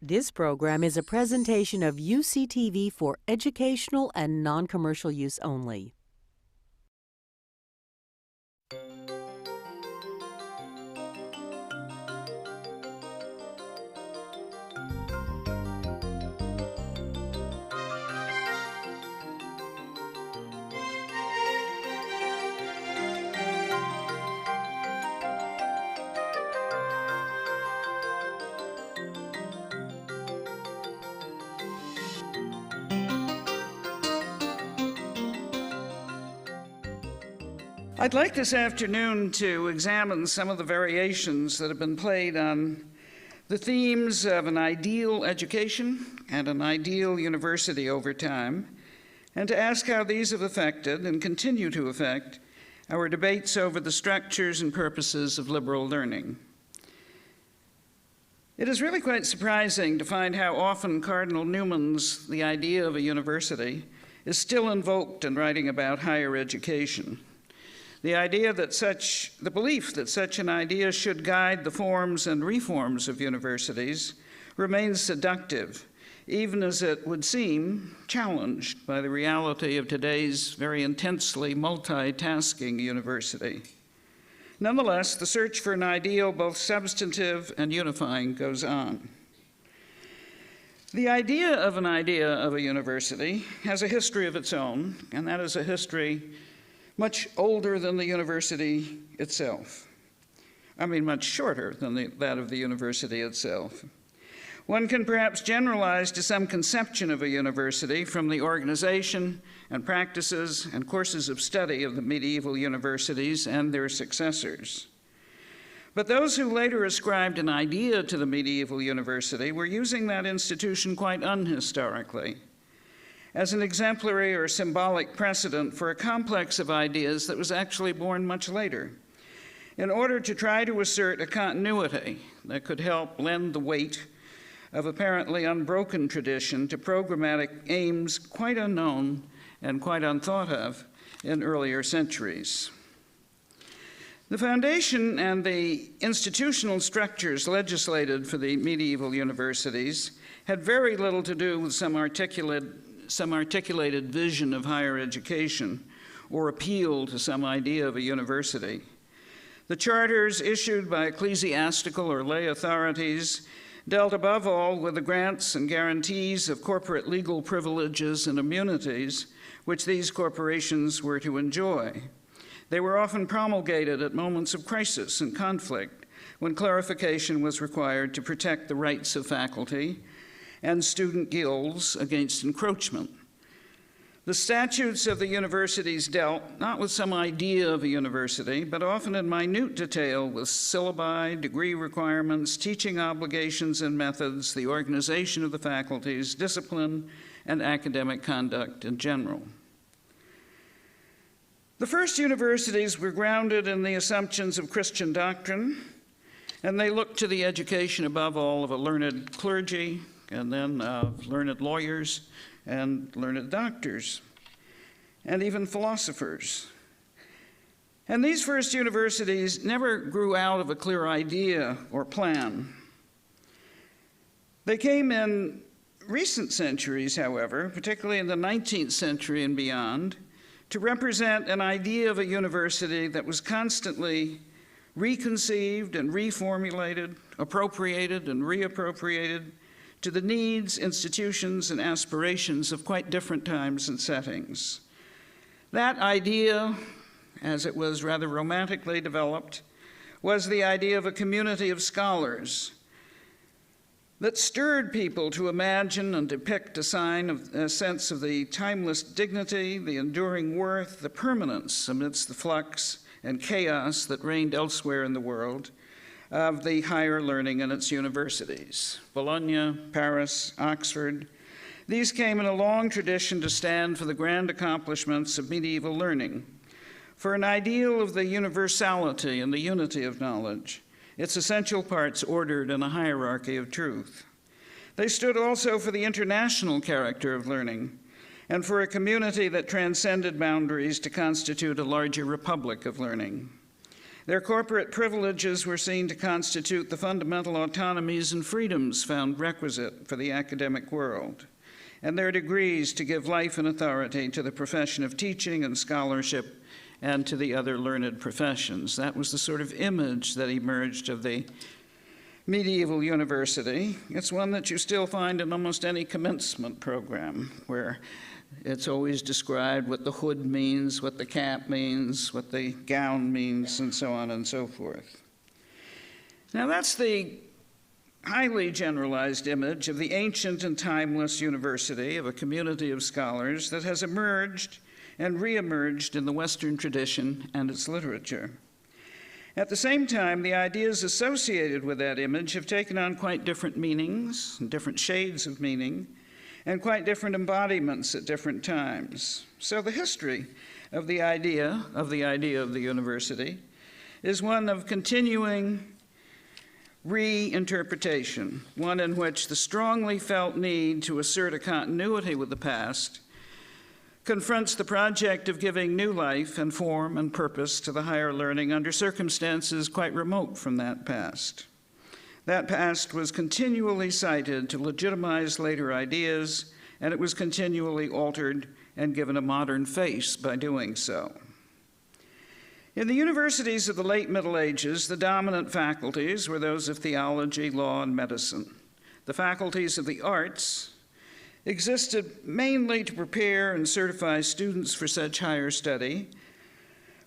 This program is a presentation of UCTV for educational and non-commercial use only. I'd like this afternoon to examine some of the variations that have been played on the themes of an ideal education and an ideal university over time, and to ask how these have affected and continue to affect our debates over the structures and purposes of liberal learning. It is really quite surprising to find how often Cardinal Newman's The Idea of a University is still invoked in writing about higher education. The belief that such an idea should guide the forms and reforms of universities remains seductive, even as it would seem challenged by the reality of today's very intensely multitasking university. Nonetheless, the search for an ideal, both substantive and unifying, goes on. The idea of a university has a history of its own, and that is a history much older than the university itself. Much shorter than that of the university itself. One can perhaps generalize to some conception of a university from the organization and practices and courses of study of the medieval universities and their successors. But those who later ascribed an idea to the medieval university were using that institution quite unhistorically, as an exemplary or symbolic precedent for a complex of ideas that was actually born much later, in order to try to assert a continuity that could help lend the weight of apparently unbroken tradition to programmatic aims quite unknown and quite unthought of in earlier centuries. The foundation and the institutional structures legislated for the medieval universities had very little to do with some articulated vision of higher education or appeal to some idea of a university. The charters issued by ecclesiastical or lay authorities dealt above all with the grants and guarantees of corporate legal privileges and immunities which these corporations were to enjoy. They were often promulgated at moments of crisis and conflict when clarification was required to protect the rights of faculty and student guilds against encroachment. The statutes of the universities dealt not with some idea of a university, but often in minute detail with syllabi, degree requirements, teaching obligations and methods, the organization of the faculties, discipline, and academic conduct in general. The first universities were grounded in the assumptions of Christian doctrine, and they looked to the education above all of a learned clergy, and then learned lawyers and learned doctors, and even philosophers. And these first universities never grew out of a clear idea or plan. They came in recent centuries, however, particularly in the 19th century and beyond, to represent an idea of a university that was constantly reconceived and reformulated, appropriated and reappropriated, to the needs, institutions, and aspirations of quite different times and settings. That idea, as it was rather romantically developed, was the idea of a community of scholars that stirred people to imagine and depict a sense of the timeless dignity, the enduring worth, the permanence amidst the flux and chaos that reigned elsewhere in the world, of the higher learning in its universities. Bologna, Paris, Oxford. These came in a long tradition to stand for the grand accomplishments of medieval learning, for an ideal of the universality and the unity of knowledge, its essential parts ordered in a hierarchy of truth. They stood also for the international character of learning, and for a community that transcended boundaries to constitute a larger republic of learning. Their corporate privileges were seen to constitute the fundamental autonomies and freedoms found requisite for the academic world, and their degrees to give life and authority to the profession of teaching and scholarship and to the other learned professions. That was the sort of image that emerged of the medieval university. It's one that you still find in almost any commencement program, where it's always described what the hood means, what the cap means, what the gown means, and so on and so forth. Now that's the highly generalized image of the ancient and timeless university, of a community of scholars that has emerged and reemerged in the Western tradition and its literature. At the same time, the ideas associated with that image have taken on quite different meanings, and different shades of meaning, and quite different embodiments at different times. So the history of the idea of the university is one of continuing reinterpretation, one in which the strongly felt need to assert a continuity with the past confronts the project of giving new life and form and purpose to the higher learning under circumstances quite remote from that past. That past was continually cited to legitimize later ideas, and it was continually altered and given a modern face by doing so. In the universities of the late Middle Ages, the dominant faculties were those of theology, law, and medicine. The faculties of the arts existed mainly to prepare and certify students for such higher study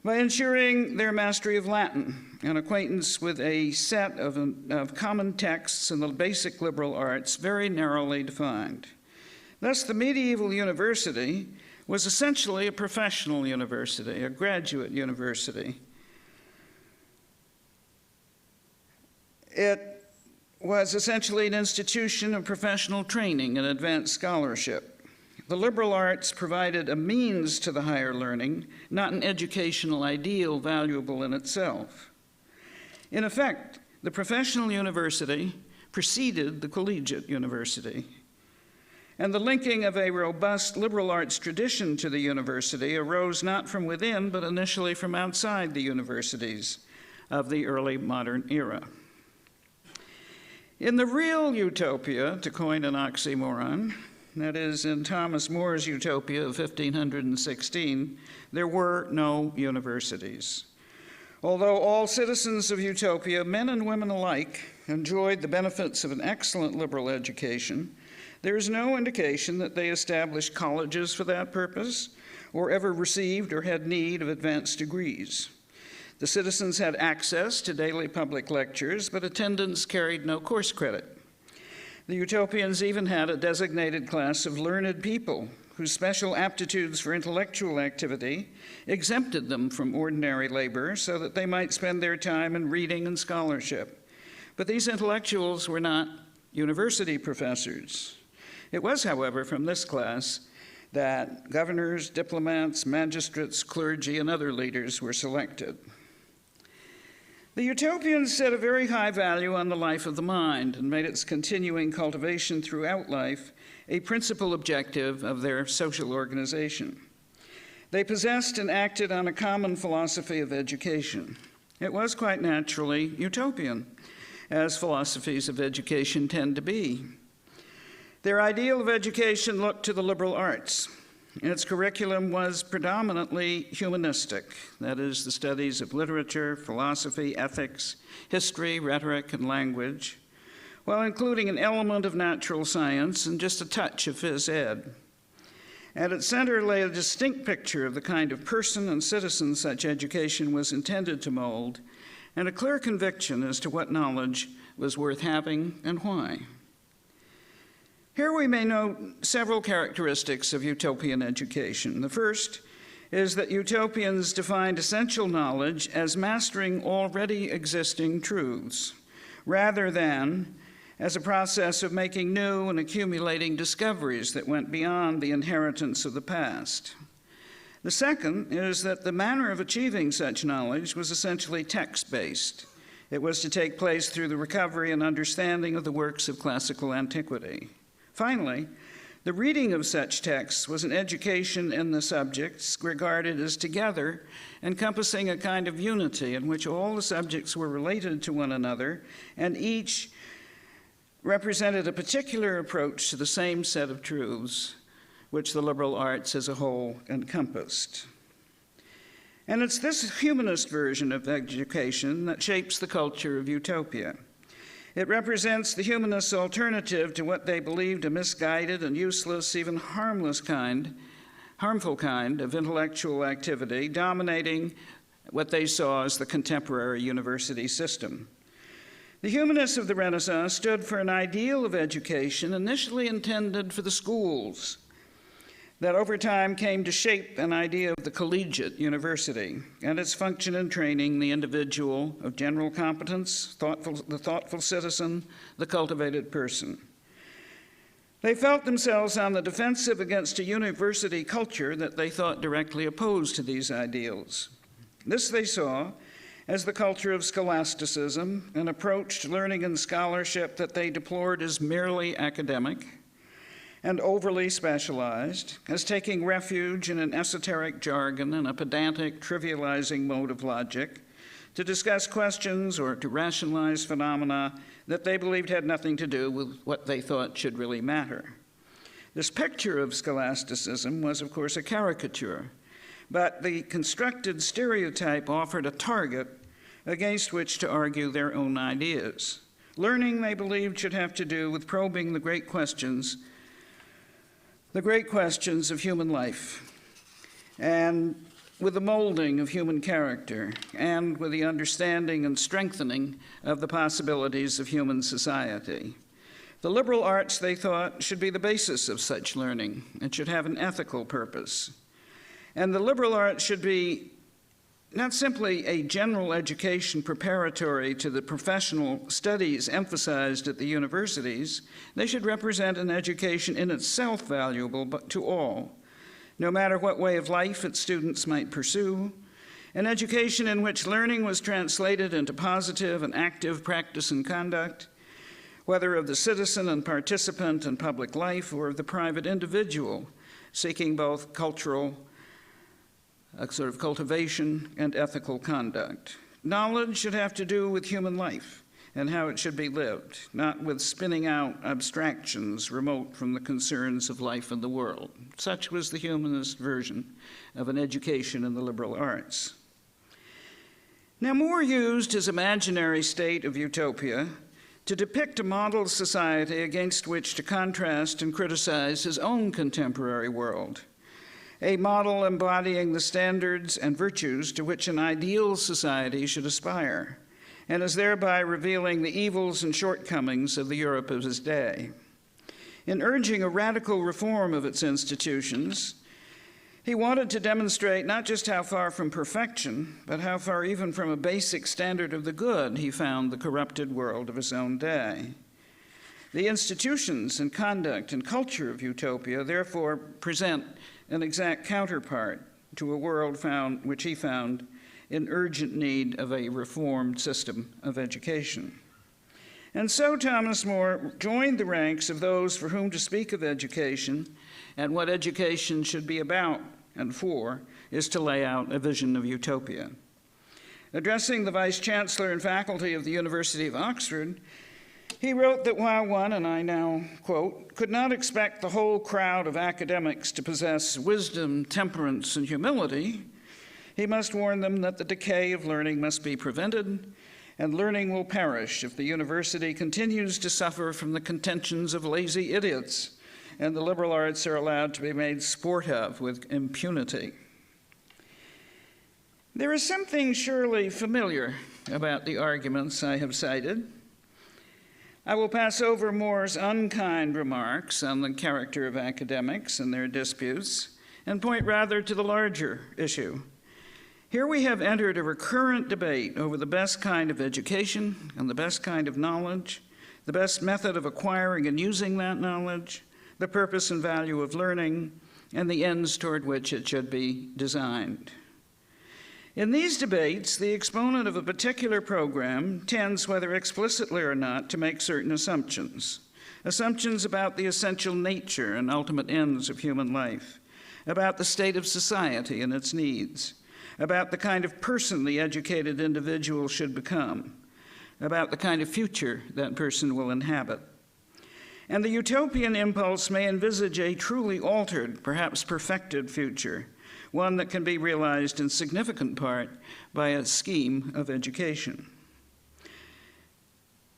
by ensuring their mastery of Latin and acquaintance with a set of common texts in the basic liberal arts very narrowly defined. Thus, the medieval university was essentially a professional university, a graduate university. It was essentially an institution of professional training and advanced scholarship. The liberal arts provided a means to the higher learning, not an educational ideal valuable in itself. In effect, the professional university preceded the collegiate university. And the linking of a robust liberal arts tradition to the university arose not from within, but initially from outside the universities of the early modern era. In the real utopia, to coin an oxymoron, that is, in Thomas More's Utopia of 1516, there were no universities. Although all citizens of Utopia, men and women alike, enjoyed the benefits of an excellent liberal education, there is no indication that they established colleges for that purpose, or ever received or had need of advanced degrees. The citizens had access to daily public lectures, but attendance carried no course credit. The Utopians even had a designated class of learned people whose special aptitudes for intellectual activity exempted them from ordinary labor so that they might spend their time in reading and scholarship. But these intellectuals were not university professors. It was, however, from this class that governors, diplomats, magistrates, clergy, and other leaders were selected. The Utopians set a very high value on the life of the mind and made its continuing cultivation throughout life a principal objective of their social organization. They possessed and acted on a common philosophy of education. It was quite naturally utopian, as philosophies of education tend to be. Their ideal of education looked to the liberal arts. Its curriculum was predominantly humanistic, that is, the studies of literature, philosophy, ethics, history, rhetoric, and language, while including an element of natural science and just a touch of phys ed. At its center lay a distinct picture of the kind of person and citizen such education was intended to mold, and a clear conviction as to what knowledge was worth having and why. Here we may note several characteristics of utopian education. The first is that utopians defined essential knowledge as mastering already existing truths, rather than as a process of making new and accumulating discoveries that went beyond the inheritance of the past. The second is that the manner of achieving such knowledge was essentially text-based. It was to take place through the recovery and understanding of the works of classical antiquity. Finally, The reading of such texts was an education in the subjects regarded as together, encompassing a kind of unity in which all the subjects were related to one another, and each represented a particular approach to the same set of truths which the liberal arts as a whole encompassed. And it's this humanist version of education that shapes the culture of Utopia. It represents the humanists' alternative to what they believed a misguided and useless, even harmful kind of intellectual activity dominating what they saw as the contemporary university system. The humanists of the Renaissance stood for an ideal of education initially intended for the schools, that over time came to shape an idea of the collegiate university and its function in training the individual of general competence, the thoughtful citizen, the cultivated person. They felt themselves on the defensive against a university culture that they thought directly opposed to these ideals. This they saw as the culture of scholasticism, an approach to learning and scholarship that they deplored as merely academic and overly specialized, as taking refuge in an esoteric jargon and a pedantic, trivializing mode of logic to discuss questions or to rationalize phenomena that they believed had nothing to do with what they thought should really matter. This picture of scholasticism was, of course, a caricature, but the constructed stereotype offered a target against which to argue their own ideas. Learning, they believed, should have to do with probing the great questions of human life, and with the molding of human character, and with the understanding and strengthening of the possibilities of human society. The liberal arts, they thought, should be the basis of such learning and should have an ethical purpose. And the liberal arts should be not simply a general education preparatory to the professional studies emphasized at the universities, they should represent an education in itself valuable to all, no matter what way of life its students might pursue, an education in which learning was translated into positive and active practice and conduct, whether of the citizen and participant in public life or of the private individual, seeking both cultural sort of cultivation and ethical conduct. Knowledge should have to do with human life and how it should be lived, not with spinning out abstractions remote from the concerns of life and the world. Such was the humanist version of an education in the liberal arts. Now, Moore used his imaginary state of utopia to depict a model society against which to contrast and criticize his own contemporary world, a model embodying the standards and virtues to which an ideal society should aspire, and is thereby revealing the evils and shortcomings of the Europe of his day. In urging a radical reform of its institutions, he wanted to demonstrate not just how far from perfection, but how far even from a basic standard of the good he found the corrupted world of his own day. The institutions and conduct and culture of Utopia therefore present an exact counterpart to a world which he found in urgent need of a reformed system of education. And so Thomas More joined the ranks of those for whom to speak of education and what education should be about and for is to lay out a vision of utopia. Addressing the vice chancellor and faculty of the University of Oxford, he wrote that while one, and I now quote, could not expect the whole crowd of academics to possess wisdom, temperance, and humility, he must warn them that the decay of learning must be prevented, and learning will perish if the university continues to suffer from the contentions of lazy idiots, and the liberal arts are allowed to be made sport of with impunity. There is something surely familiar about the arguments I have cited. I will pass over More's unkind remarks on the character of academics and their disputes and point rather to the larger issue. Here we have entered a recurrent debate over the best kind of education and the best kind of knowledge, the best method of acquiring and using that knowledge, the purpose and value of learning, and the ends toward which it should be designed. In these debates, the exponent of a particular program tends, whether explicitly or not, to make certain assumptions. assumptions about the essential nature and ultimate ends of human life, about the state of society and its needs, about the kind of person the educated individual should become, about the kind of future that person will inhabit. And the utopian impulse may envisage a truly altered, perhaps perfected future, one that can be realized in significant part by a scheme of education.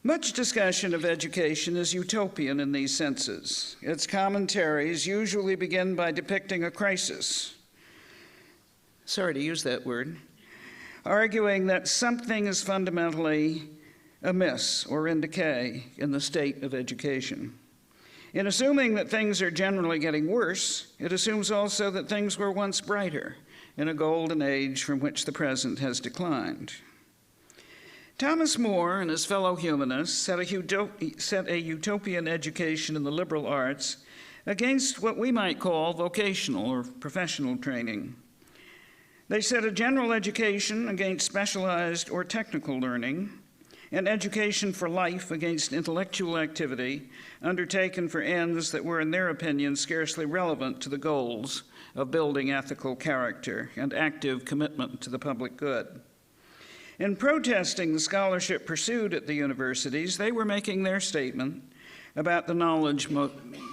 Much discussion of education is utopian in these senses. Its commentaries usually begin by depicting a crisis. Sorry to use that word. Arguing that something is fundamentally amiss or in decay in the state of education. In assuming that things are generally getting worse, it assumes also that things were once brighter in a golden age from which the present has declined. Thomas More and his fellow humanists set a utopian education in the liberal arts against what we might call vocational or professional training. They set a general education against specialized or technical learning, and education for life against intellectual activity undertaken for ends that were, in their opinion, scarcely relevant to the goals of building ethical character and active commitment to the public good. In protesting the scholarship pursued at the universities, they were making their statement about the knowledge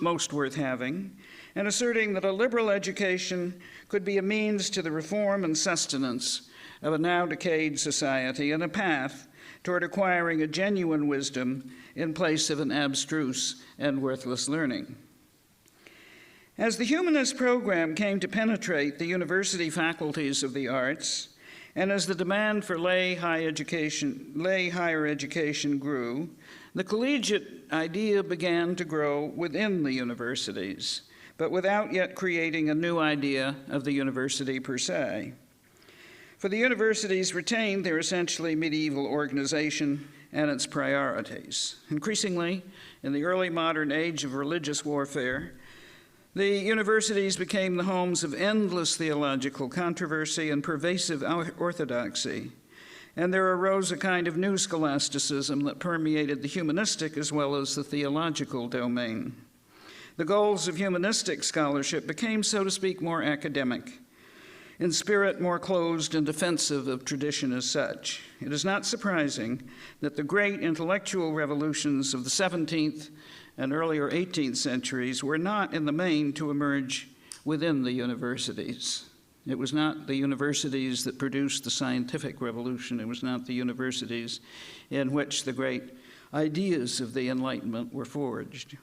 most worth having and asserting that a liberal education could be a means to the reform and sustenance of a now decayed society and a path toward acquiring a genuine wisdom in place of an abstruse and worthless learning. As the humanist program came to penetrate the university faculties of the arts, and as the demand for lay higher education grew, the collegiate idea began to grow within the universities, but without yet creating a new idea of the university per se. For the universities retained their essentially medieval organization and its priorities. Increasingly, in the early modern age of religious warfare, the universities became the homes of endless theological controversy and pervasive orthodoxy, and there arose a kind of new scholasticism that permeated the humanistic as well as the theological domain. The goals of humanistic scholarship became, so to speak, more academic, in spirit more closed and defensive of tradition as such. It is not surprising that the great intellectual revolutions of the 17th and earlier 18th centuries were not in the main to emerge within the universities. It was not the universities that produced the scientific revolution. It was not the universities in which the great ideas of the Enlightenment were forged.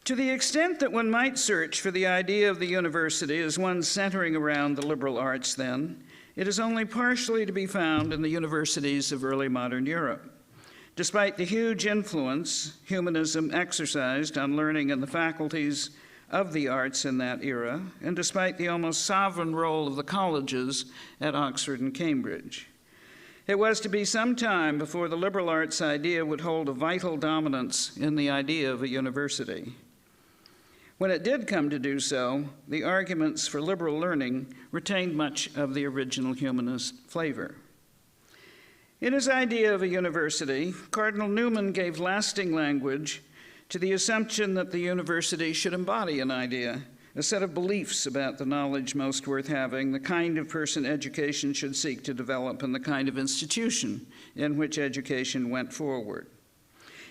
To the extent that one might search for the idea of the university as one centering around the liberal arts then, it is only partially to be found in the universities of early modern Europe. Despite the huge influence humanism exercised on learning in the faculties of the arts in that era, and despite the almost sovereign role of the colleges at Oxford and Cambridge, it was to be some time before the liberal arts idea would hold a vital dominance in the idea of a university. When it did come to do so, the arguments for liberal learning retained much of the original humanist flavor. In his idea of a university, Cardinal Newman gave lasting language to the assumption that the university should embody an idea, a set of beliefs about the knowledge most worth having, the kind of person education should seek to develop, and the kind of institution in which education went forward.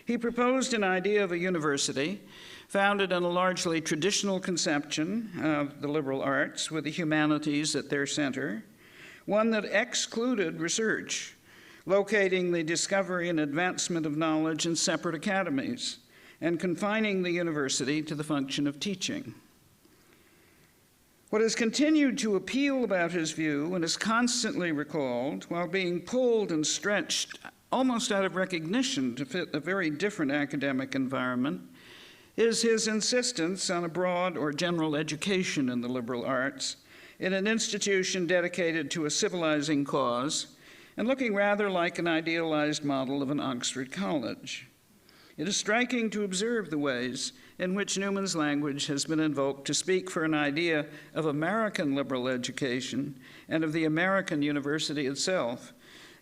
He proposed an idea of a university founded on a largely traditional conception of the liberal arts with the humanities at their center, one that excluded research, locating the discovery and advancement of knowledge in separate academies, and confining the university to the function of teaching. What has continued to appeal about his view and is constantly recalled while being pulled and stretched almost out of recognition to fit a very different academic environment is his insistence on a broad or general education in the liberal arts in an institution dedicated to a civilizing cause and looking rather like an idealized model of an Oxford college. It is striking to observe the ways in which Newman's language has been invoked to speak for an idea of American liberal education and of the American university itself,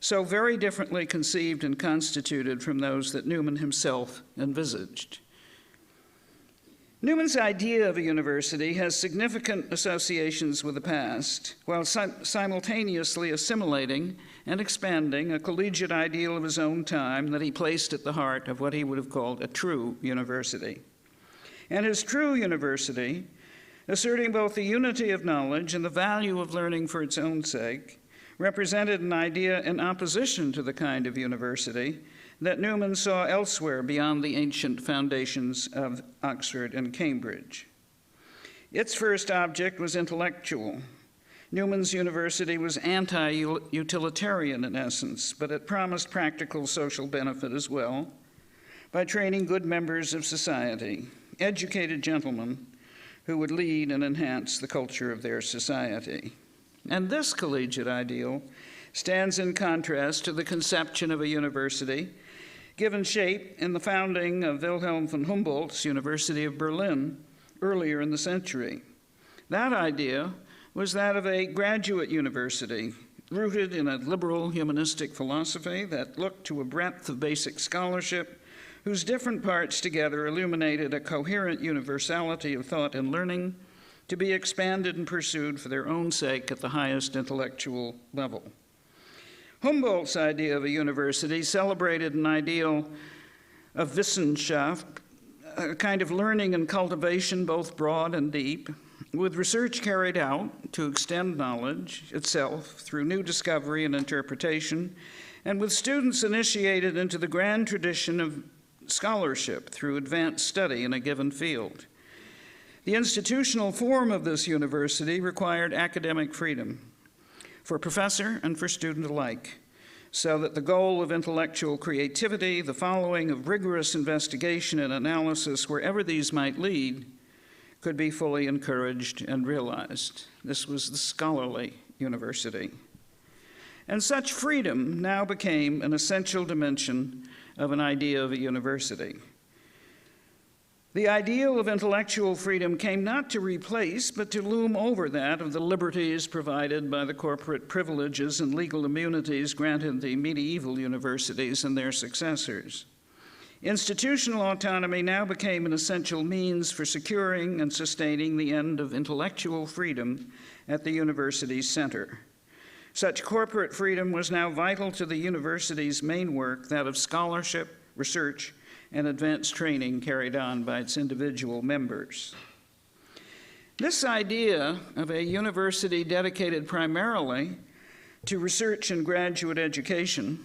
so very differently conceived and constituted from those that Newman himself envisaged. Newman's idea of a university has significant associations with the past, while simultaneously assimilating and expanding a collegiate ideal of his own time that he placed at the heart of what he would have called a true university. And his true university, asserting both the unity of knowledge and the value of learning for its own sake, represented an idea in opposition to the kind of university that Newman saw elsewhere beyond the ancient foundations of Oxford and Cambridge. Its first object was intellectual. Newman's university was anti-utilitarian in essence, but it promised practical social benefit as well by training good members of society, educated gentlemen who would lead and enhance the culture of their society. And this collegiate ideal stands in contrast to the conception of a university given shape in the founding of Wilhelm von Humboldt's University of Berlin earlier in the century. That idea was that of a graduate university rooted in a liberal humanistic philosophy that looked to a breadth of basic scholarship whose different parts together illuminated a coherent universality of thought and learning to be expanded and pursued for their own sake at the highest intellectual level. Humboldt's idea of a university celebrated an ideal of Wissenschaft, a kind of learning and cultivation both broad and deep, with research carried out to extend knowledge itself through new discovery and interpretation, and with students initiated into the grand tradition of scholarship through advanced study in a given field. The institutional form of this university required academic freedom for professor and for student alike, so that the goal of intellectual creativity, the following of rigorous investigation and analysis wherever these might lead, could be fully encouraged and realized. This was the scholarly university. And such freedom now became an essential dimension of an idea of a university. The ideal of intellectual freedom came not to replace, but to loom over that of the liberties provided by the corporate privileges and legal immunities granted the medieval universities and their successors. Institutional autonomy now became an essential means for securing and sustaining the end of intellectual freedom at the university's center. Such corporate freedom was now vital to the university's main work, that of scholarship, research, and advanced training carried on by its individual members. This idea of a university dedicated primarily to research and graduate education,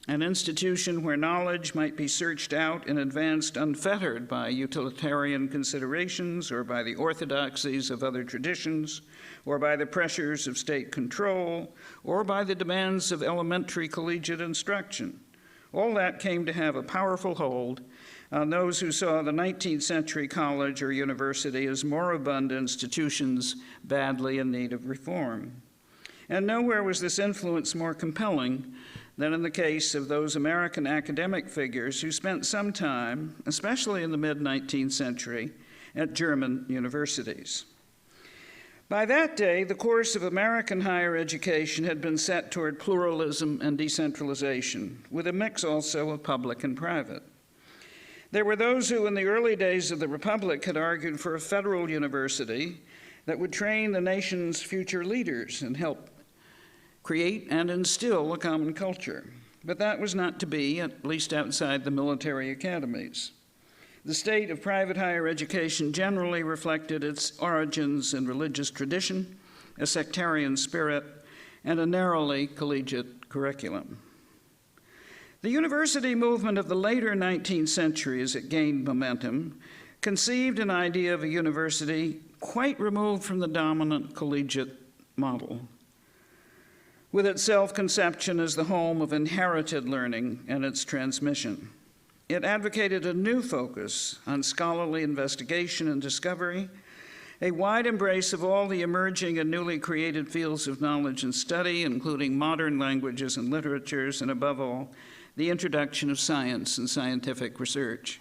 an institution where knowledge might be searched out and advanced unfettered by utilitarian considerations or by the orthodoxies of other traditions or by the pressures of state control or by the demands of elementary collegiate instruction. All that came to have a powerful hold on those who saw the 19th century college or university as moribund institutions badly in need of reform. And nowhere was this influence more compelling than in the case of those American academic figures who spent some time, especially in the mid-19th century, at German universities. By that day, the course of American higher education had been set toward pluralism and decentralization, with a mix also of public and private. There were those who, in the early days of the Republic, had argued for a federal university that would train the nation's future leaders and help create and instill a common culture. But that was not to be, at least outside the military academies. The state of private higher education generally reflected its origins in religious tradition, a sectarian spirit, and a narrowly collegiate curriculum. The university movement of the later 19th century, as it gained momentum, conceived an idea of a university quite removed from the dominant collegiate model, with its self-conception as the home of inherited learning and its transmission. It advocated a new focus on scholarly investigation and discovery, a wide embrace of all the emerging and newly created fields of knowledge and study, including modern languages and literatures, and above all, the introduction of science and scientific research.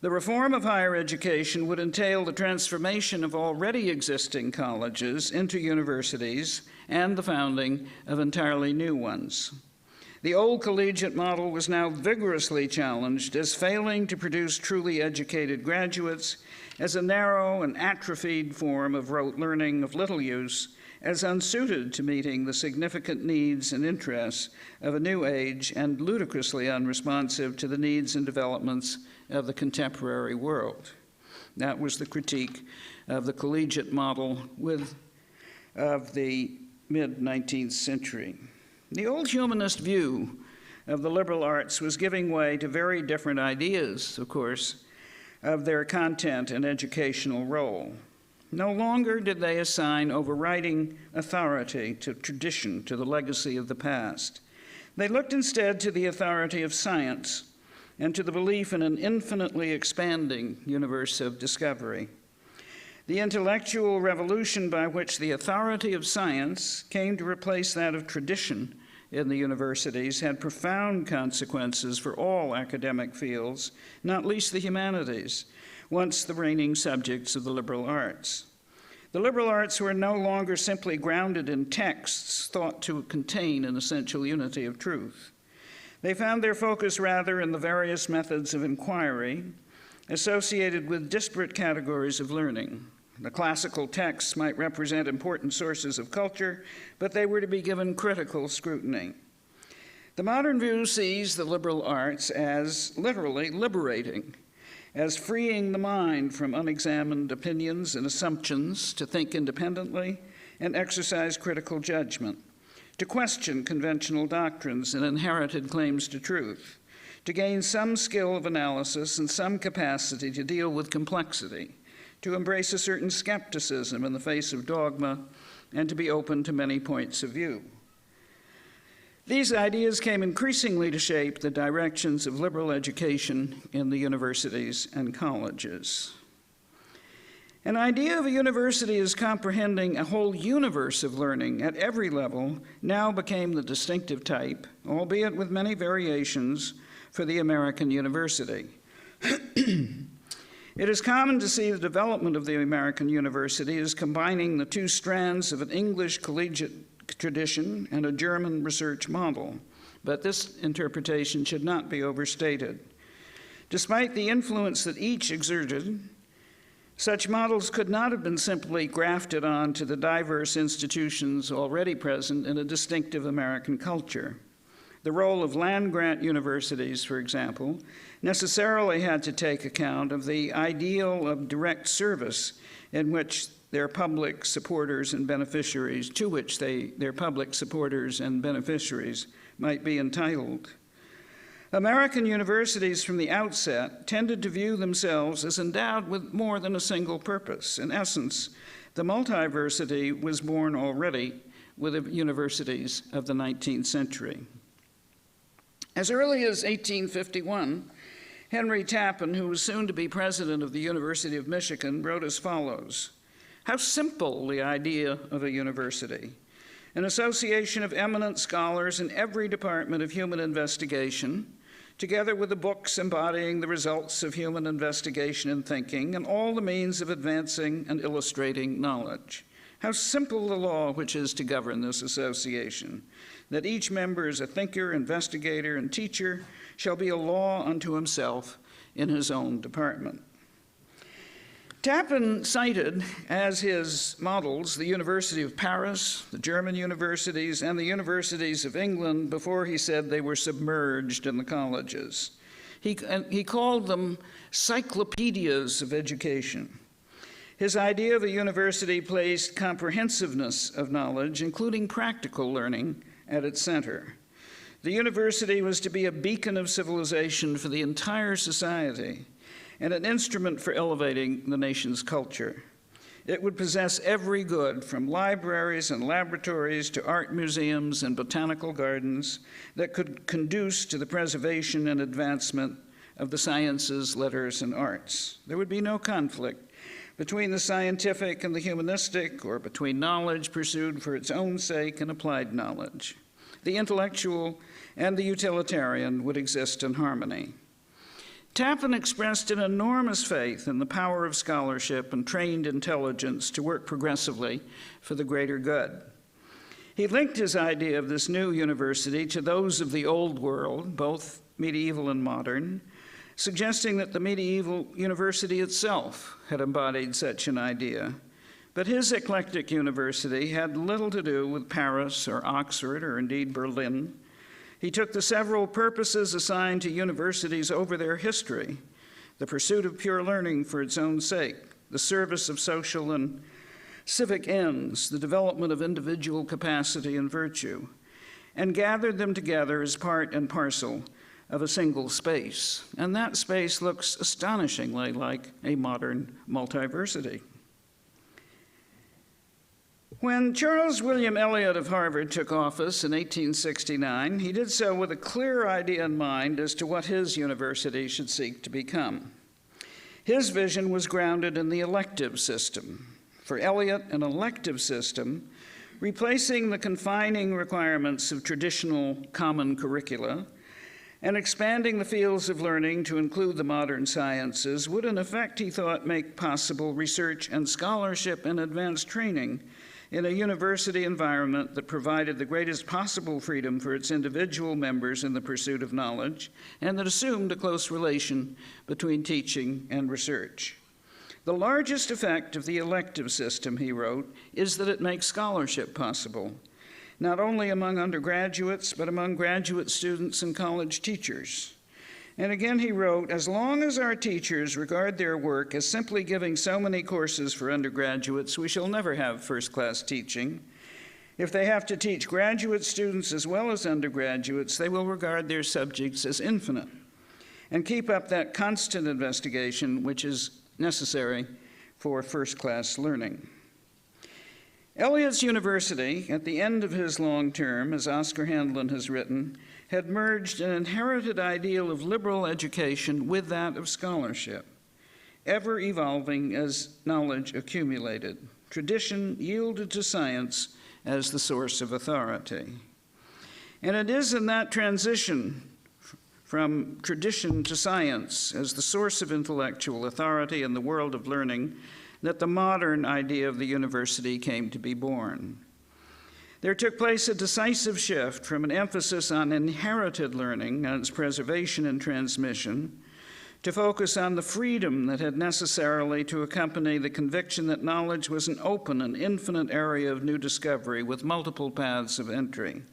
The reform of higher education would entail the transformation of already existing colleges into universities and the founding of entirely new ones. The old collegiate model was now vigorously challenged as failing to produce truly educated graduates, as a narrow and atrophied form of rote learning of little use, as unsuited to meeting the significant needs and interests of a new age, and ludicrously unresponsive to the needs and developments of the contemporary world. That was the critique of the collegiate model of the mid-19th century. The old humanist view of the liberal arts was giving way to very different ideas, of course, of their content and educational role. No longer did they assign overriding authority to tradition, to the legacy of the past. They looked instead to the authority of science and to the belief in an infinitely expanding universe of discovery. The intellectual revolution by which the authority of science came to replace that of tradition in the universities had profound consequences for all academic fields, not least the humanities, once the reigning subjects of the liberal arts. The liberal arts were no longer simply grounded in texts thought to contain an essential unity of truth. They found their focus rather in the various methods of inquiry associated with disparate categories of learning. The classical texts might represent important sources of culture, but they were to be given critical scrutiny. The modern view sees the liberal arts as literally liberating, as freeing the mind from unexamined opinions and assumptions to think independently and exercise critical judgment, to question conventional doctrines and inherited claims to truth, to gain some skill of analysis and some capacity to deal with complexity, to embrace a certain skepticism in the face of dogma, and to be open to many points of view. These ideas came increasingly to shape the directions of liberal education in the universities and colleges. An idea of a university as comprehending a whole universe of learning at every level now became the distinctive type, albeit with many variations, for the American university. It is common to see the development of the American university as combining the two strands of an English collegiate tradition and a German research model, but this interpretation should not be overstated. Despite the influence that each exerted, such models could not have been simply grafted on to the diverse institutions already present in a distinctive American culture. The role of land-grant universities, for example, necessarily had to take account of the ideal of direct service in which their public supporters and beneficiaries, to which their public supporters and beneficiaries might be entitled. American universities from the outset tended to view themselves as endowed with more than a single purpose. In essence, the multiversity was born already with the universities of the 19th century. As early as 1851, Henry Tappan, who was soon to be president of the University of Michigan, wrote as follows: "How simple the idea of a university, an association of eminent scholars in every department of human investigation, together with the books embodying the results of human investigation and thinking, and all the means of advancing and illustrating knowledge. How simple the law which is to govern this association, that each member is a thinker, investigator, and teacher, shall be a law unto himself in his own department." Tappan cited as his models the University of Paris, the German universities, and the universities of England before he said they were submerged in the colleges. He called them cyclopedias of education. His idea of a university placed comprehensiveness of knowledge, including practical learning, at its center. The university was to be a beacon of civilization for the entire society and an instrument for elevating the nation's culture. It would possess every good, from libraries and laboratories to art museums and botanical gardens, that could conduce to the preservation and advancement of the sciences, letters, and arts. There would be no conflict between the scientific and the humanistic, or between knowledge pursued for its own sake and applied knowledge. The intellectual and the utilitarian would exist in harmony. Tappan expressed an enormous faith in the power of scholarship and trained intelligence to work progressively for the greater good. He linked his idea of this new university to those of the old world, both medieval and modern, suggesting that the medieval university itself had embodied such an idea. But his eclectic university had little to do with Paris or Oxford or indeed Berlin. He took the several purposes assigned to universities over their history: the pursuit of pure learning for its own sake, the service of social and civic ends, the development of individual capacity and virtue, and gathered them together as part and parcel of a single space. And that space looks astonishingly like a modern multiversity. When Charles William Eliot of Harvard took office in 1869, he did so with a clear idea in mind as to what his university should seek to become. His vision was grounded in the elective system. For Eliot, an elective system, replacing the confining requirements of traditional common curricula and expanding the fields of learning to include the modern sciences, would in effect, he thought, make possible research and scholarship and advanced training in a university environment that provided the greatest possible freedom for its individual members in the pursuit of knowledge, and that assumed a close relation between teaching and research. The largest effect of the elective system, he wrote, is that it makes scholarship possible, not only among undergraduates, but among graduate students and college teachers. And again, he wrote, as long as our teachers regard their work as simply giving so many courses for undergraduates, we shall never have first-class teaching. If they have to teach graduate students as well as undergraduates, they will regard their subjects as infinite and keep up that constant investigation which is necessary for first-class learning. Eliot's university, at the end of his long term, as Oscar Handlin has written, had merged an inherited ideal of liberal education with that of scholarship, ever evolving as knowledge accumulated. Tradition yielded to science as the source of authority. And it is in that transition from tradition to science as the source of intellectual authority in the world of learning that the modern idea of the university came to be born. There took place a decisive shift from an emphasis on inherited learning and its preservation and transmission to focus on the freedom that had necessarily to accompany the conviction that knowledge was an open and infinite area of new discovery with multiple paths of entry.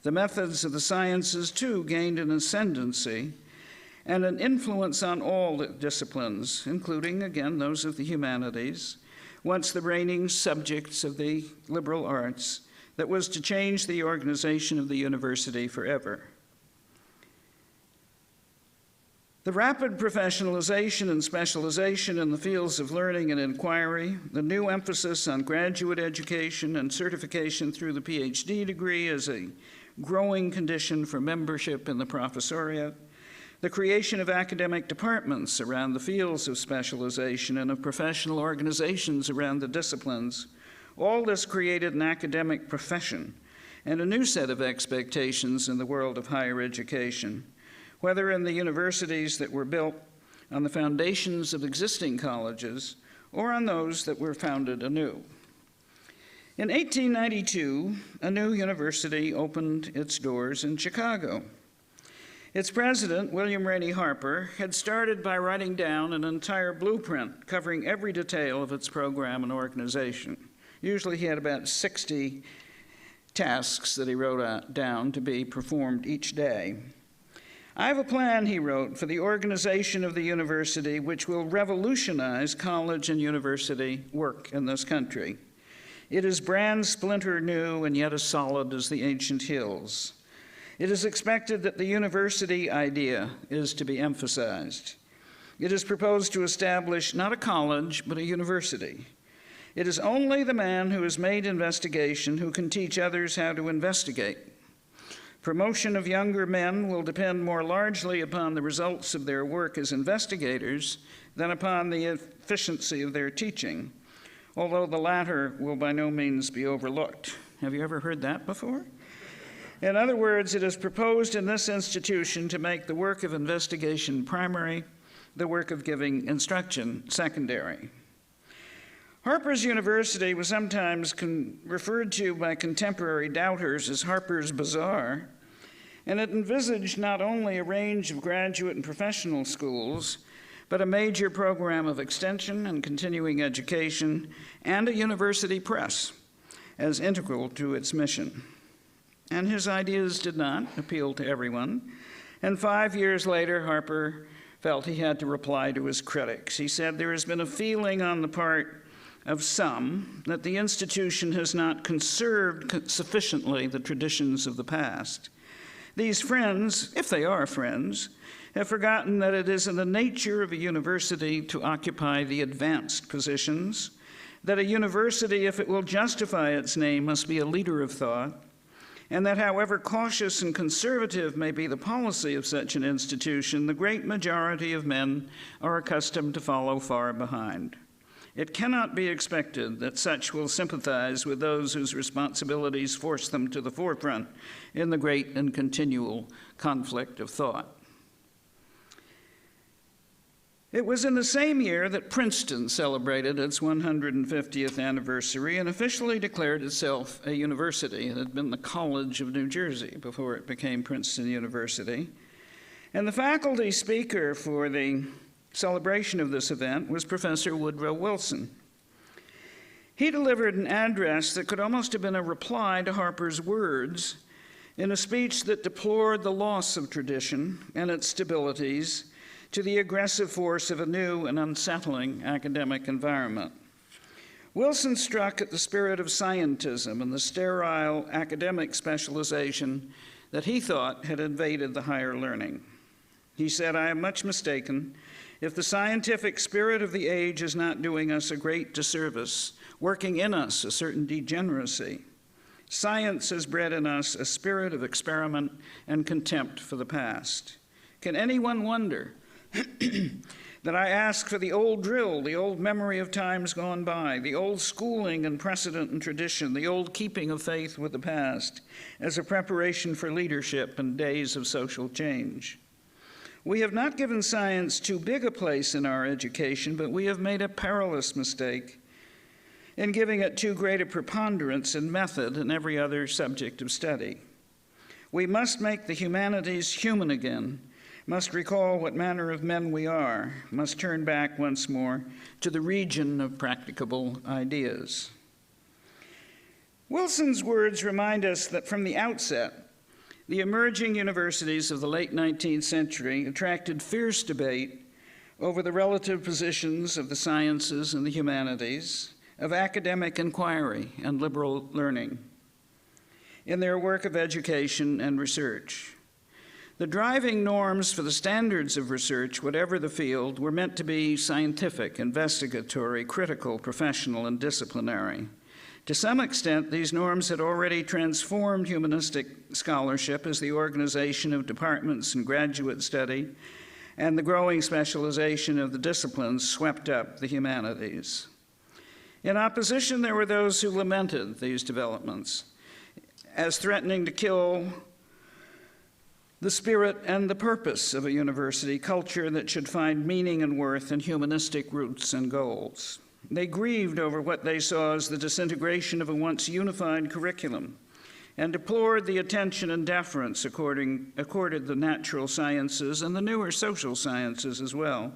The methods of the sciences, too, gained an ascendancy and an influence on all disciplines, including, again, those of the humanities, once the reigning subjects of the liberal arts, that was to change the organization of the university forever. The rapid professionalization and specialization in the fields of learning and inquiry, the new emphasis on graduate education and certification through the PhD degree as a growing condition for membership in the professoriate, the creation of academic departments around the fields of specialization and of professional organizations around the disciplines, all this created an academic profession and a new set of expectations in the world of higher education, whether in the universities that were built on the foundations of existing colleges or on those that were founded anew. In 1892, a new university opened its doors in Chicago. Its president, William Rainey Harper, had started by writing down an entire blueprint covering every detail of its program and organization. Usually he had about 60 tasks that he wrote down to be performed each day. I have a plan, he wrote, for the organization of the university which will revolutionize college and university work in this country. It is brand splinter new and yet as solid as the ancient hills. It is expected that the university idea is to be emphasized. It is proposed to establish not a college, but a university. It is only the man who has made investigation who can teach others how to investigate. Promotion of younger men will depend more largely upon the results of their work as investigators than upon the efficiency of their teaching, although the latter will by no means be overlooked. Have you ever heard that before? In other words, it is proposed in this institution to make the work of investigation primary, the work of giving instruction secondary. Harper's University was sometimes referred to by contemporary doubters as Harper's Bazaar, and it envisaged not only a range of graduate and professional schools, but a major program of extension and continuing education and a university press as integral to its mission. And his ideas did not appeal to everyone, and 5 years later, Harper felt he had to reply to his critics. He said, "There has been a feeling on the part of some that the institution has not conserved sufficiently the traditions of the past. These friends, if they are friends, have forgotten that it is in the nature of a university to occupy the advanced positions, that a university, if it will justify its name, must be a leader of thought, and that however cautious and conservative may be the policy of such an institution, the great majority of men are accustomed to follow far behind. It cannot be expected that such will sympathize with those whose responsibilities force them to the forefront in the great and continual conflict of thought." It was in the same year that Princeton celebrated its 150th anniversary and officially declared itself a university. It had been the College of New Jersey before it became Princeton University. And the faculty speaker for the celebration of this event was Professor Woodrow Wilson. He delivered an address that could almost have been a reply to Harper's words in a speech that deplored the loss of tradition and its stabilities to the aggressive force of a new and unsettling academic environment. Wilson struck at the spirit of scientism and the sterile academic specialization that he thought had invaded the higher learning. He said, "I am much mistaken if the scientific spirit of the age is not doing us a great disservice, working in us a certain degeneracy. Science has bred in us a spirit of experiment and contempt for the past. Can anyone wonder that I ask for the old drill, the old memory of times gone by, the old schooling and precedent and tradition, the old keeping of faith with the past, as a preparation for leadership and days of social change? We have not given science too big a place in our education, but we have made a perilous mistake in giving it too great a preponderance in method and every other subject of study. We must make the humanities human again, must recall what manner of men we are, must turn back once more to the region of practicable ideas." Wilson's words remind us that from the outset, the emerging universities of the late 19th century attracted fierce debate over the relative positions of the sciences and the humanities, of academic inquiry and liberal learning in their work of education and research. The driving norms for the standards of research, whatever the field, were meant to be scientific, investigatory, critical, professional, and disciplinary. To some extent, these norms had already transformed humanistic scholarship as the organization of departments and graduate study, and the growing specialization of the disciplines swept up the humanities. In opposition, there were those who lamented these developments as threatening to kill the spirit and the purpose of a university culture that should find meaning and worth in humanistic roots and goals. They grieved over what they saw as the disintegration of a once unified curriculum and deplored the attention and deference accorded the natural sciences and the newer social sciences as well,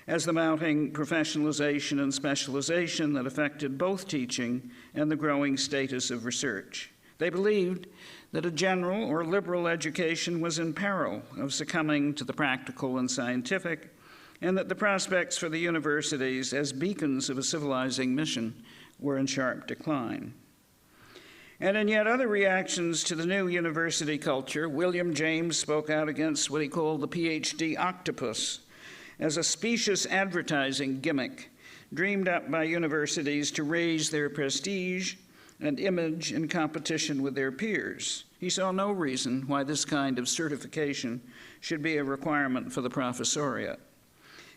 as the mounting professionalization and specialization that affected both teaching and the growing status of research. They believed that a general or liberal education was in peril of succumbing to the practical and scientific, and that the prospects for the universities as beacons of a civilizing mission were in sharp decline. And in yet other reactions to the new university culture, William James spoke out against what he called the PhD octopus as a specious advertising gimmick dreamed up by universities to raise their prestige and image in competition with their peers. He saw no reason why this kind of certification should be a requirement for the professoriate.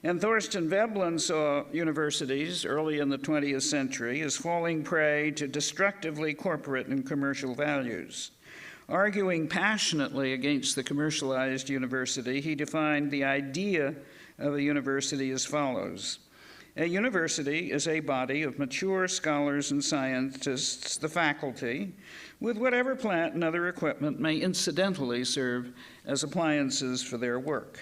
And Thorstein Veblen saw universities early in the 20th century as falling prey to destructively corporate and commercial values. Arguing passionately against the commercialized university, he defined the idea of a university as follows: A university is a body of mature scholars and scientists, the faculty, with whatever plant and other equipment may incidentally serve as appliances for their work.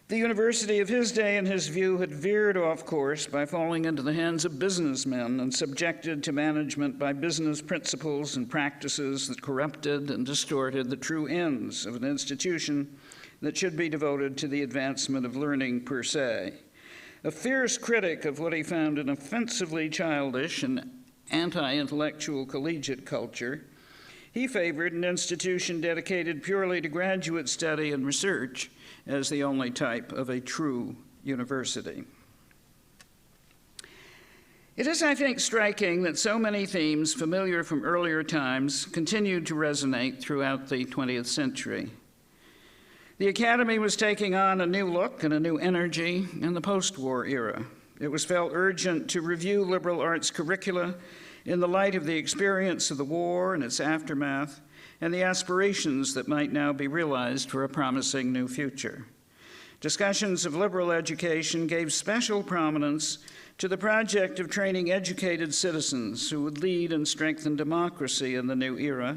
The university of his day, in his view, had veered off course by falling into the hands of businessmen and subjected to management by business principles and practices that corrupted and distorted the true ends of an institution that should be devoted to the advancement of learning per se. A fierce critic of what he found an offensively childish and anti-intellectual collegiate culture, he favored an institution dedicated purely to graduate study and research as the only type of a true university. It is, I think, striking that so many themes familiar from earlier times continued to resonate throughout the 20th century. The academy was taking on a new look and a new energy in the post-war era. It was felt urgent to review liberal arts curricula in the light of the experience of the war and its aftermath, and the aspirations that might now be realized for a promising new future. Discussions of liberal education gave special prominence to the project of training educated citizens who would lead and strengthen democracy in the new era,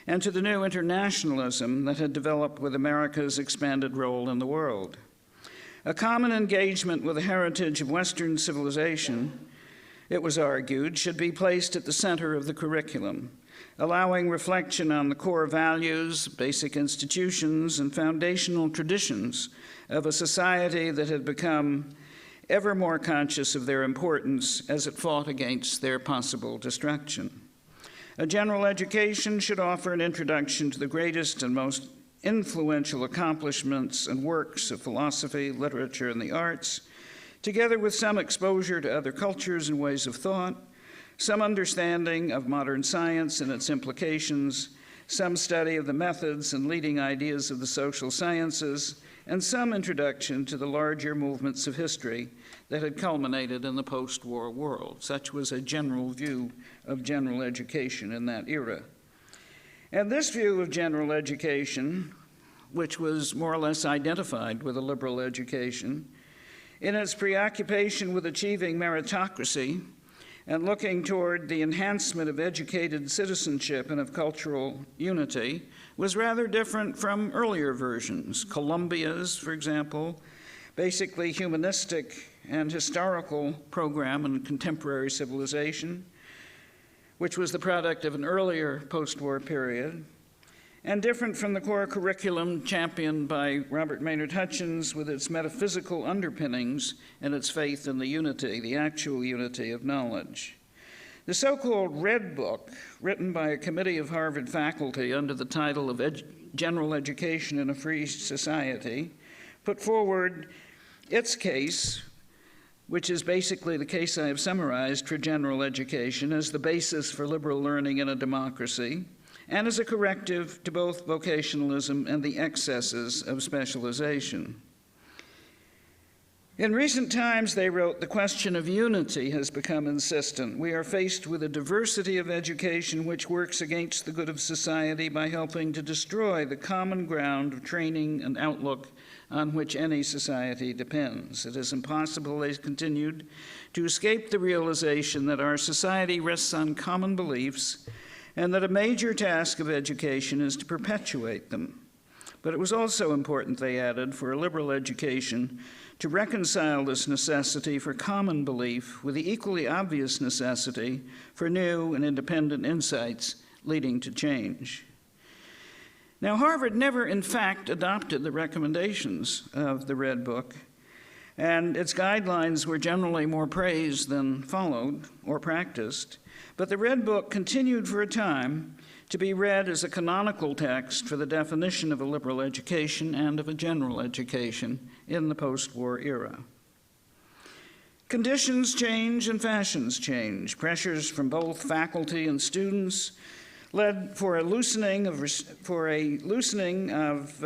and to the new internationalism that had developed with America's expanded role in the world. A common engagement with the heritage of Western civilization, it was argued, should be placed at the center of the curriculum, allowing reflection on the core values, basic institutions, and foundational traditions of a society that had become ever more conscious of their importance as it fought against their possible destruction. A general education should offer an introduction to the greatest and most influential accomplishments and works of philosophy, literature, and the arts, together with some exposure to other cultures and ways of thought, some understanding of modern science and its implications, some study of the methods and leading ideas of the social sciences, and some introduction to the larger movements of history that had culminated in the post-war world. Such was a general view of general education in that era. And this view of general education, which was more or less identified with a liberal education, in its preoccupation with achieving meritocracy and looking toward the enhancement of educated citizenship and of cultural unity, was rather different from earlier versions. Columbia's, for example, basically humanistic and historical program in contemporary civilization, which was the product of an earlier post-war period, and different from the core curriculum championed by Robert Maynard Hutchins with its metaphysical underpinnings and its faith in the unity, the actual unity of knowledge. The so-called Red Book, written by a committee of Harvard faculty under the title of General Education in a Free Society, put forward its case, which is basically the case I have summarized for general education, as the basis for liberal learning in a democracy, and as a corrective to both vocationalism and the excesses of specialization. In recent times, they wrote, the question of unity has become insistent. We are faced with a diversity of education which works against the good of society by helping to destroy the common ground of training and outlook on which any society depends. It is impossible, they continued, to escape the realization that our society rests on common beliefs and that a major task of education is to perpetuate them. But it was also important, they added, for a liberal education to reconcile this necessity for common belief with the equally obvious necessity for new and independent insights leading to change. Now, Harvard never, in fact, adopted the recommendations of the Red Book, and its guidelines were generally more praised than followed or practiced. But the Red Book continued for a time to be read as a canonical text for the definition of a liberal education and of a general education in the post-war era. Conditions change and fashions change. Pressures from both faculty and students led for a loosening of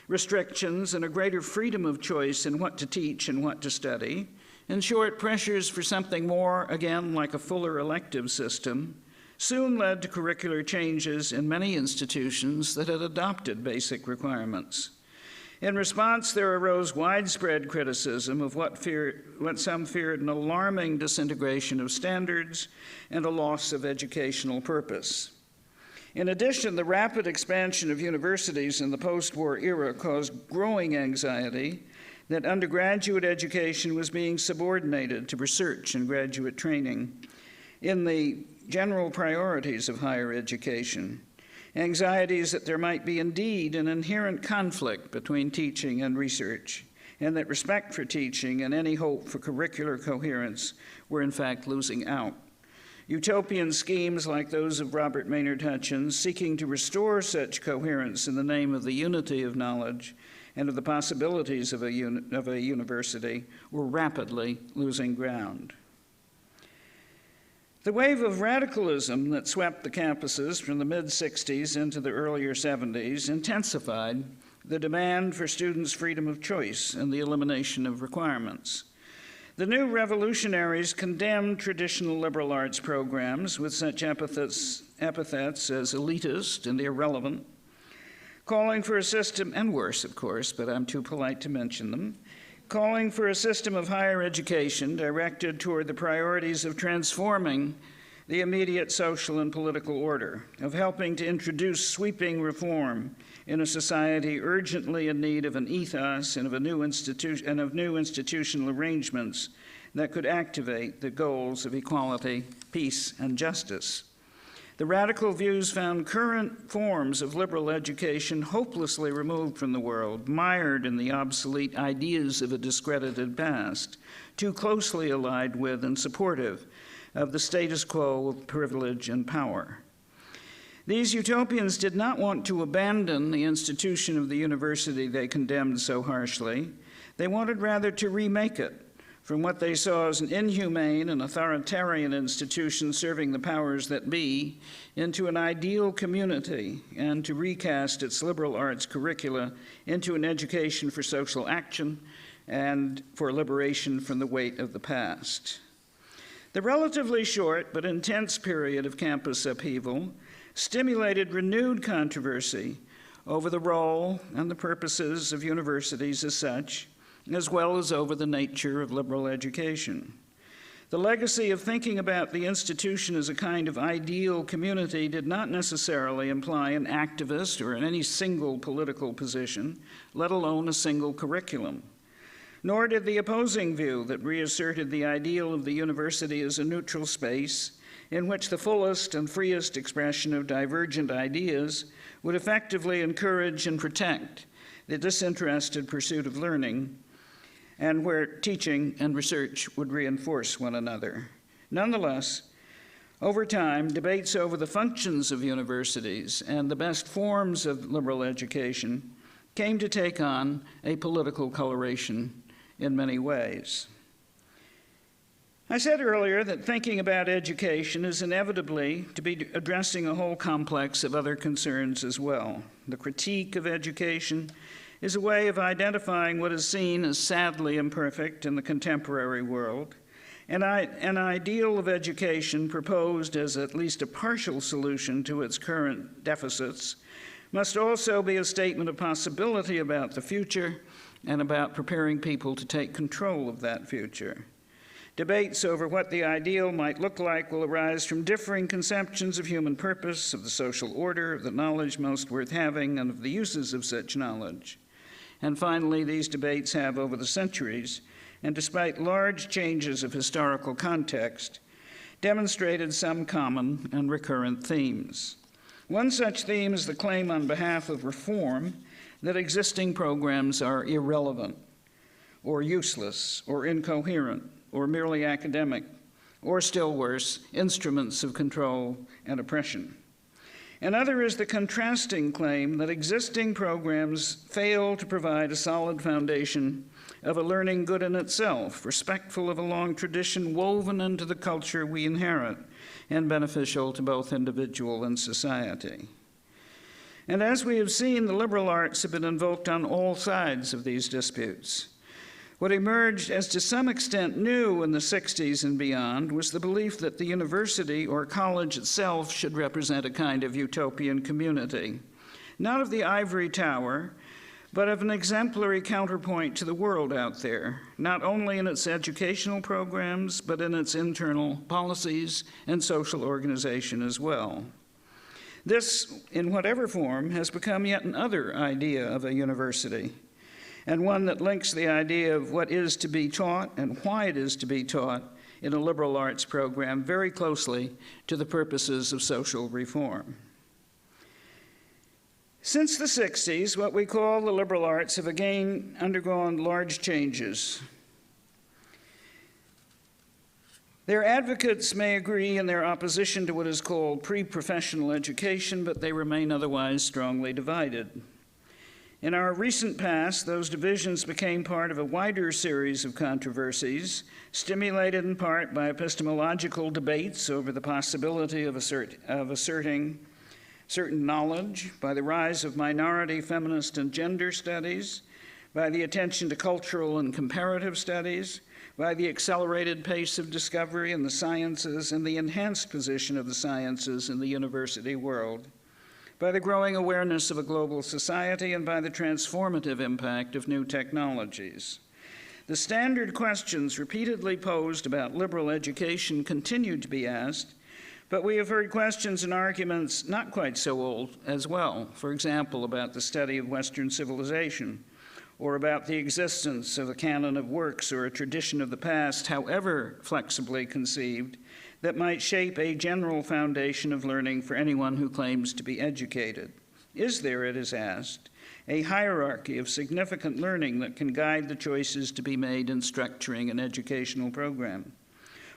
restrictions and a greater freedom of choice in what to teach and what to study. In short, pressures for something more, again, like a fuller elective system, soon led to curricular changes in many institutions that had adopted basic requirements. In response, there arose widespread criticism of what some feared an alarming disintegration of standards and a loss of educational purpose. In addition, the rapid expansion of universities in the post-war era caused growing anxiety that undergraduate education was being subordinated to research and graduate training in the general priorities of higher education. Anxieties that there might be indeed an inherent conflict between teaching and research, and that respect for teaching and any hope for curricular coherence were in fact losing out. Utopian schemes like those of Robert Maynard Hutchins, seeking to restore such coherence in the name of the unity of knowledge and of the possibilities of a university, were rapidly losing ground. The wave of radicalism that swept the campuses from the mid-60s into the earlier 70s intensified the demand for students' freedom of choice and the elimination of requirements. The new revolutionaries condemned traditional liberal arts programs with such epithets as elitist and irrelevant, calling for a system, and worse, of course, but I'm too polite to mention them, calling for a system of higher education directed toward the priorities of transforming the immediate social and political order, of helping to introduce sweeping reform in a society urgently in need of an ethos and of new institutional arrangements that could activate the goals of equality, peace, and justice. The radical views found current forms of liberal education hopelessly removed from the world, mired in the obsolete ideas of a discredited past, too closely allied with and supportive of the status quo of privilege and power. These utopians did not want to abandon the institution of the university they condemned so harshly. They wanted rather to remake it from what they saw as an inhumane and authoritarian institution serving the powers that be into an ideal community, and to recast its liberal arts curricula into an education for social action and for liberation from the weight of the past. The relatively short but intense period of campus upheaval stimulated renewed controversy over the role and the purposes of universities as such, as well as over the nature of liberal education. The legacy of thinking about the institution as a kind of ideal community did not necessarily imply an activist or in any single political position, let alone a single curriculum. Nor did the opposing view that reasserted the ideal of the university as a neutral space in which the fullest and freest expression of divergent ideas would effectively encourage and protect the disinterested pursuit of learning, and where teaching and research would reinforce one another. Nonetheless, over time, debates over the functions of universities and the best forms of liberal education came to take on a political coloration in many ways. I said earlier that thinking about education is inevitably to be addressing a whole complex of other concerns as well. The critique of education is a way of identifying what is seen as sadly imperfect in the contemporary world, and an ideal of education proposed as at least a partial solution to its current deficits must also be a statement of possibility about the future and about preparing people to take control of that future. Debates over what the ideal might look like will arise from differing conceptions of human purpose, of the social order, of the knowledge most worth having, and of the uses of such knowledge. And finally, these debates have, over the centuries, and despite large changes of historical context, demonstrated some common and recurrent themes. One such theme is the claim on behalf of reform that existing programs are irrelevant, or useless, or incoherent, or merely academic, or still worse, instruments of control and oppression. Another is the contrasting claim that existing programs fail to provide a solid foundation of a learning good in itself, respectful of a long tradition woven into the culture we inherit and beneficial to both individual and society. And as we have seen, the liberal arts have been invoked on all sides of these disputes. What emerged as to some extent new in the 60s and beyond was the belief that the university or college itself should represent a kind of utopian community, not of the ivory tower, but of an exemplary counterpoint to the world out there, not only in its educational programs, but in its internal policies and social organization as well. This, in whatever form, has become yet another idea of a university, and one that links the idea of what is to be taught and why it is to be taught in a liberal arts program very closely to the purposes of social reform. Since the 60s, what we call the liberal arts have again undergone large changes. Their advocates may agree in their opposition to what is called pre-professional education, but they remain otherwise strongly divided. In our recent past, those divisions became part of a wider series of controversies, stimulated in part by epistemological debates over the possibility of asserting certain knowledge, by the rise of minority, feminist, and gender studies, by the attention to cultural and comparative studies, by the accelerated pace of discovery in the sciences and the enhanced position of the sciences in the university world, by the growing awareness of a global society, and by the transformative impact of new technologies. The standard questions repeatedly posed about liberal education continued to be asked, but we have heard questions and arguments not quite so old as well, for example, about the study of Western civilization, or about the existence of a canon of works or a tradition of the past, however flexibly conceived, that might shape a general foundation of learning for anyone who claims to be educated. Is there, it is asked, a hierarchy of significant learning that can guide the choices to be made in structuring an educational program?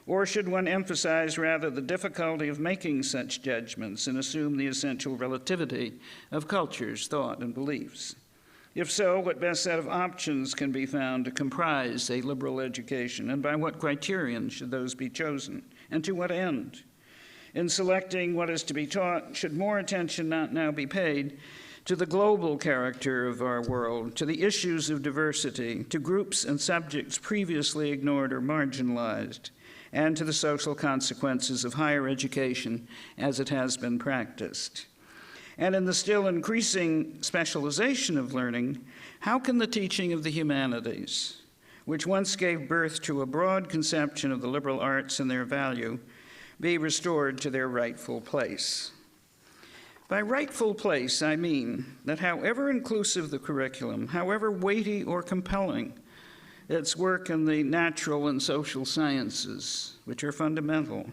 Or should one emphasize rather the difficulty of making such judgments and assume the essential relativity of cultures, thought, and beliefs? If so, what best set of options can be found to comprise a liberal education, and by what criterion should those be chosen, and to what end? In selecting what is to be taught, should more attention not now be paid to the global character of our world, to the issues of diversity, to groups and subjects previously ignored or marginalized, and to the social consequences of higher education as it has been practiced? And in the still increasing specialization of learning, how can the teaching of the humanities, which once gave birth to a broad conception of the liberal arts and their value, be restored to their rightful place? By rightful place, I mean that however inclusive the curriculum, however weighty or compelling its work in the natural and social sciences, which are fundamental,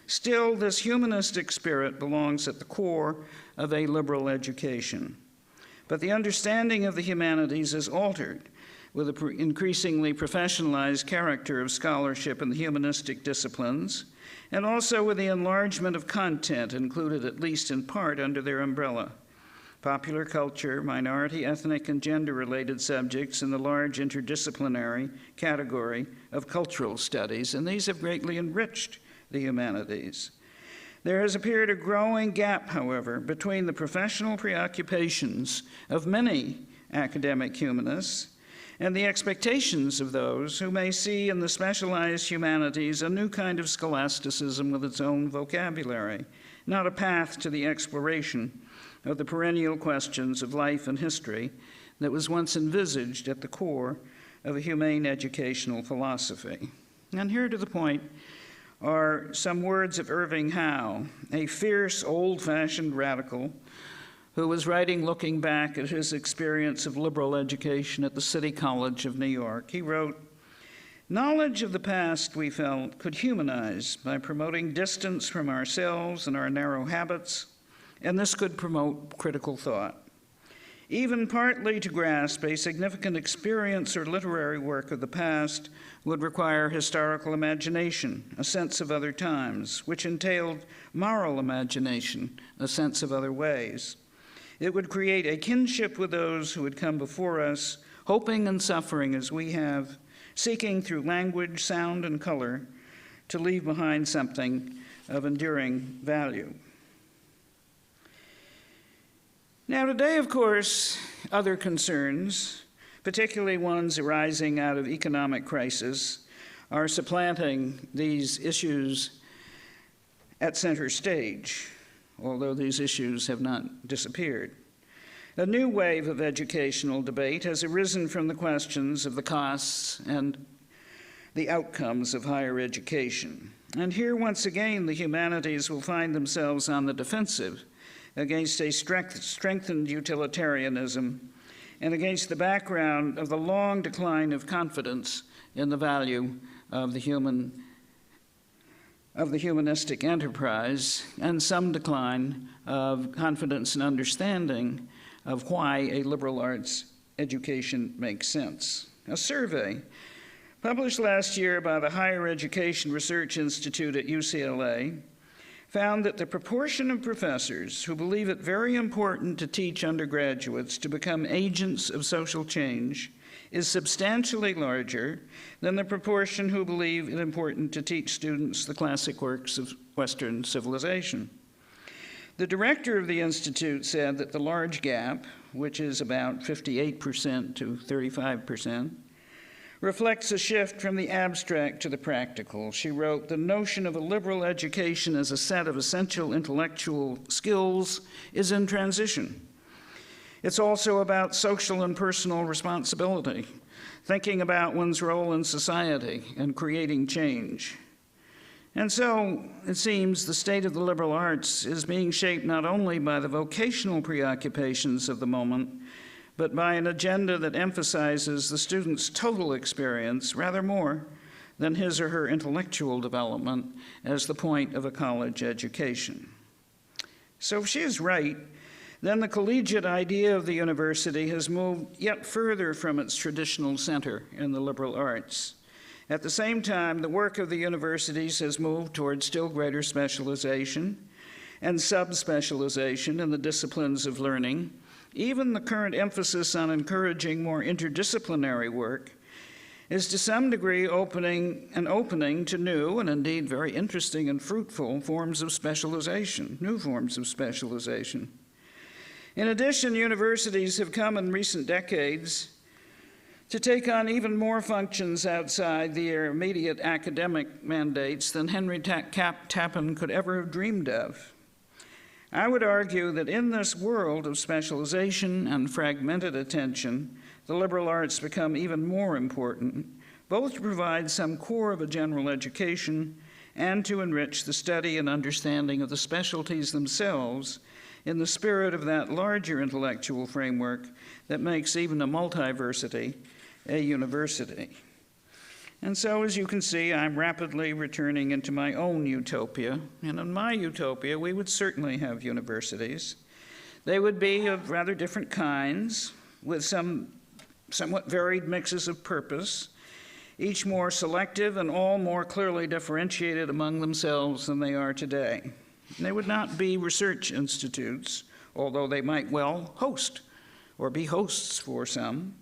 still this humanistic spirit belongs at the core of a liberal education. But the understanding of the humanities is altered with an increasingly professionalized character of scholarship in the humanistic disciplines, and also with the enlargement of content included at least in part under their umbrella. Popular culture, minority, ethnic, and gender-related subjects in the large interdisciplinary category of cultural studies, and these have greatly enriched the humanities. There has appeared a growing gap, however, between the professional preoccupations of many academic humanists and the expectations of those who may see in the specialized humanities a new kind of scholasticism with its own vocabulary, not a path to the exploration of the perennial questions of life and history that was once envisaged at the core of a humane educational philosophy. And here to the point are some words of Irving Howe, a fierce, old-fashioned radical who was writing looking back at his experience of liberal education at the City College of New York. He wrote, "Knowledge of the past, we felt, could humanize by promoting distance from ourselves and our narrow habits, and this could promote critical thought. Even partly to grasp a significant experience or literary work of the past would require historical imagination, a sense of other times, which entailed moral imagination, a sense of other ways. It would create a kinship with those who had come before us, hoping and suffering as we have, seeking through language, sound, and color to leave behind something of enduring value." Now today, of course, other concerns, particularly ones arising out of economic crisis, are supplanting these issues at center stage, although these issues have not disappeared. A new wave of educational debate has arisen from the questions of the costs and the outcomes of higher education. And here, once again, the humanities will find themselves on the defensive against a strengthened utilitarianism and against the background of the long decline of confidence in the value of the humanistic enterprise, and some decline of confidence and understanding of why a liberal arts education makes sense. A survey published last year by the Higher Education Research Institute at UCLA found that the proportion of professors who believe it very important to teach undergraduates to become agents of social change is substantially larger than the proportion who believe it important to teach students the classic works of Western civilization. The director of the institute said that the large gap, which is about 58% to 35%, reflects a shift from the abstract to the practical. She wrote, "The notion of a liberal education as a set of essential intellectual skills is in transition. It's also about social and personal responsibility, thinking about one's role in society and creating change." And so, it seems, the state of the liberal arts is being shaped not only by the vocational preoccupations of the moment, but by an agenda that emphasizes the student's total experience rather more than his or her intellectual development as the point of a college education. So if she is right, then the collegiate idea of the university has moved yet further from its traditional center in the liberal arts. At the same time, the work of the universities has moved toward still greater specialization and subspecialization in the disciplines of learning. Even the current emphasis on encouraging more interdisciplinary work is to some degree an opening to new and indeed very interesting and fruitful forms of specialization, new forms of specialization. In addition, universities have come in recent decades to take on even more functions outside their immediate academic mandates than Henry Tappan could ever have dreamed of. I would argue that in this world of specialization and fragmented attention, the liberal arts become even more important, both to provide some core of a general education and to enrich the study and understanding of the specialties themselves in the spirit of that larger intellectual framework that makes even a multiversity a university. And so, as you can see, I'm rapidly returning into my own utopia. And in my utopia, we would certainly have universities. They would be of rather different kinds, with some somewhat varied mixes of purpose, each more selective and all more clearly differentiated among themselves than they are today. And they would not be research institutes, although they might well host or be hosts for some.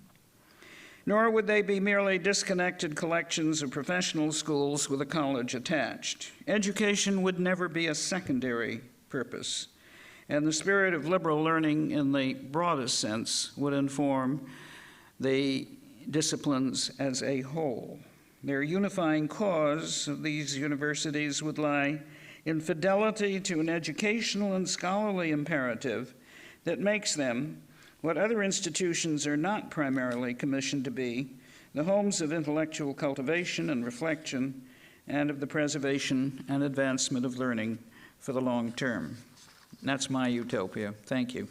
Nor would they be merely disconnected collections of professional schools with a college attached. Education would never be a secondary purpose, and the spirit of liberal learning in the broadest sense would inform the disciplines as a whole. Their unifying cause of these universities would lie in fidelity to an educational and scholarly imperative that makes them, what other institutions are not primarily commissioned to be, the homes of intellectual cultivation and reflection, and of the preservation and advancement of learning for the long term. And that's my utopia. Thank you.